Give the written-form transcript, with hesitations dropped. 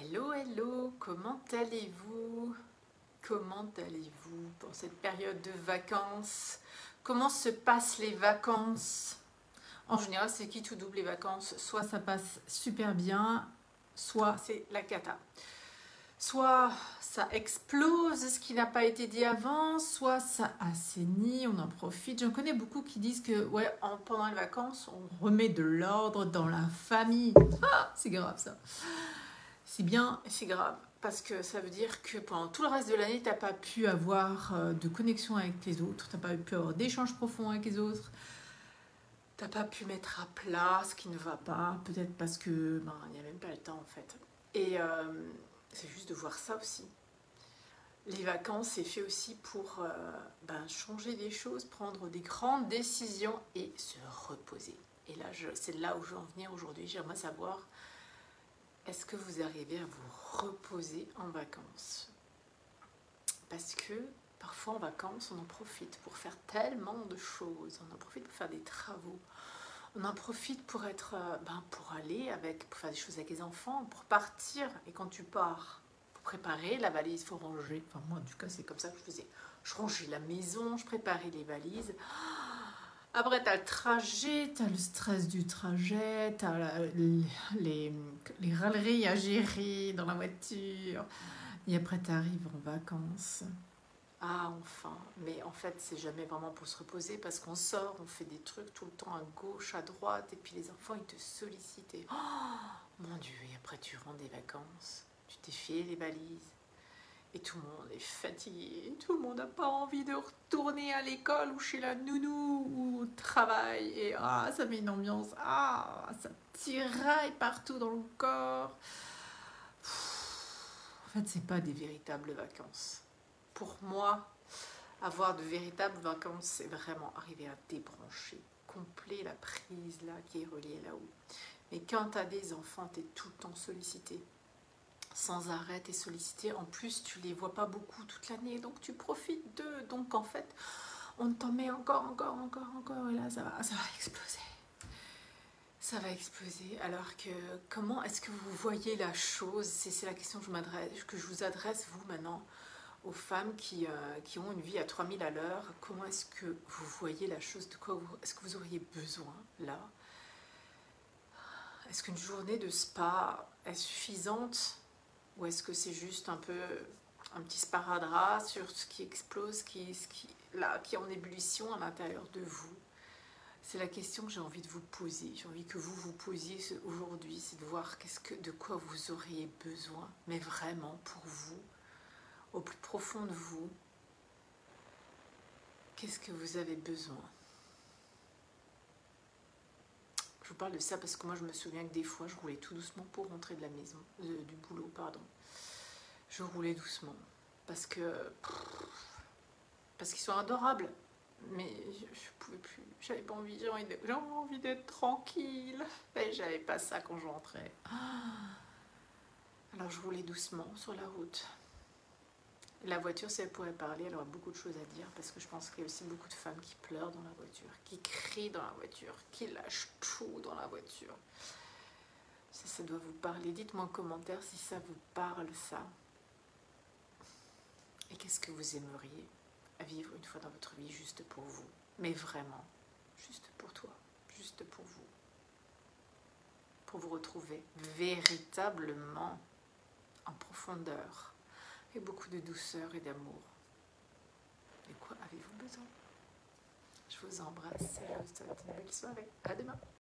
Hello, hello, comment allez-vous? Comment allez-vous pour cette période de vacances? Comment se passent les vacances? En général, c'est qui tout double les vacances? Soit ça passe super bien, soit c'est la cata. Soit ça explose ce qui n'a pas été dit avant, soit ça assainit, on en profite. J'en connais beaucoup qui disent que ouais, pendant les vacances, on remet de l'ordre dans la famille. Ah, c'est grave ça. C'est bien, c'est grave, parce que ça veut dire que pendant tout le reste de l'année, tu n'as pas pu avoir de connexion avec les autres, tu n'as pas pu avoir d'échanges profonds avec les autres, tu n'as pas pu mettre à plat ce qui ne va pas, peut-être parce que il n'y a même pas le temps en fait. Et c'est juste de voir ça aussi. Les vacances, c'est fait aussi pour changer des choses, prendre des grandes décisions et se reposer. Et là, c'est là où je veux en venir aujourd'hui. J'aimerais savoir, est-ce que vous arrivez à vous reposer en vacances? Parce que parfois en vacances, on en profite pour faire tellement de choses. On en profite pour faire des travaux. On en profite pour être, pour aller pour faire des choses avec les enfants, pour partir. Et quand tu pars, pour préparer la valise, il faut ranger. Enfin moi, en tout cas, c'est comme ça que je faisais. Je rangeais la maison, je préparais les valises. Après, tu as le trajet, tu as le stress du trajet, tu as les râleries à gérer dans la voiture. Et après, tu arrives en vacances. Ah, enfin. Mais en fait, c'est jamais vraiment pour se reposer parce qu'on sort, on fait des trucs tout le temps à gauche, à droite. Et puis les enfants, ils te sollicitent. Et, oh, mon Dieu, et après, tu rentres des vacances. Tu t'es fait les valises. Et tout le monde est fatigué, tout le monde n'a pas envie de retourner à l'école ou chez la nounou ou au travail. Et ça met une ambiance, ça tiraille partout dans le corps. En fait, c'est pas des véritables vacances. Pour moi, avoir de véritables vacances, c'est vraiment arriver à débrancher complet la prise là qui est reliée là-haut. Mais quand tu as des enfants, tu es tout le temps sollicité. Sans arrêt, tu es sollicité. En plus, tu les vois pas beaucoup toute l'année, donc tu profites d'eux. Donc en fait, on t'en met encore. Et là, ça va exploser. Ça va exploser. Alors que, comment est-ce que vous voyez la chose? C'est la question que je vous adresse, vous, maintenant, aux femmes qui ont une vie à 3000 à l'heure. Comment est-ce que vous voyez la chose? De quoi est-ce que vous auriez besoin, là? Est-ce qu'une journée de spa est suffisante? Ou est-ce que c'est juste un peu un petit sparadrap sur ce qui explose, qui est en ébullition à l'intérieur de vous? C'est la question que j'ai envie de vous poser. J'ai envie que vous vous posiez aujourd'hui, c'est de voir de quoi vous auriez besoin, mais vraiment pour vous, au plus profond de vous, qu'est-ce que vous avez besoin? Je vous parle de ça parce que moi je me souviens que des fois je roulais tout doucement pour rentrer de la maison, du boulot, pardon. Je roulais doucement parce qu'ils sont adorables, mais je pouvais plus, j'avais pas envie, j'avais envie d'être tranquille, et j'avais pas ça quand je rentrais. Alors je roulais doucement sur la route. La voiture, si elle pourrait parler, elle aurait beaucoup de choses à dire, parce que je pense qu'il y a aussi beaucoup de femmes qui pleurent dans la voiture, qui crient dans la voiture, qui lâchent tout dans la voiture. Ça doit vous parler. Dites-moi en commentaire si ça vous parle, ça. Et qu'est-ce que vous aimeriez vivre une fois dans votre vie juste pour vous? Mais vraiment, juste pour toi, juste pour vous. Pour vous retrouver véritablement en profondeur, et beaucoup de douceur et d'amour. De quoi avez-vous besoin? Je vous embrasse et je vous souhaite une belle soirée. À demain.